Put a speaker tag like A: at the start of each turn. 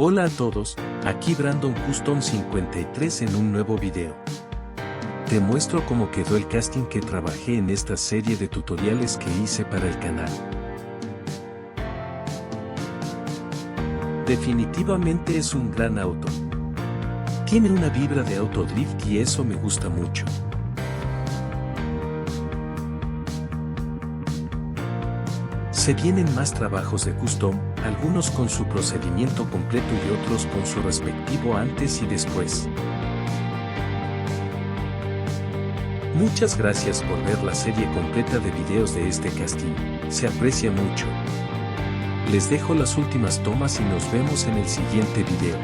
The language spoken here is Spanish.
A: Hola a todos, aquí Brandon Custom 53 en un nuevo video. Te muestro cómo quedó el casting que trabajé en esta serie de tutoriales que hice para el canal. Definitivamente es un gran auto. Tiene una vibra de autodrift y eso me gusta mucho. Se vienen más trabajos de custom, algunos con su procedimiento completo y otros con su respectivo antes y después. Muchas gracias por ver la serie completa de videos de este casting, se aprecia mucho. Les dejo las últimas tomas y nos vemos en el siguiente video.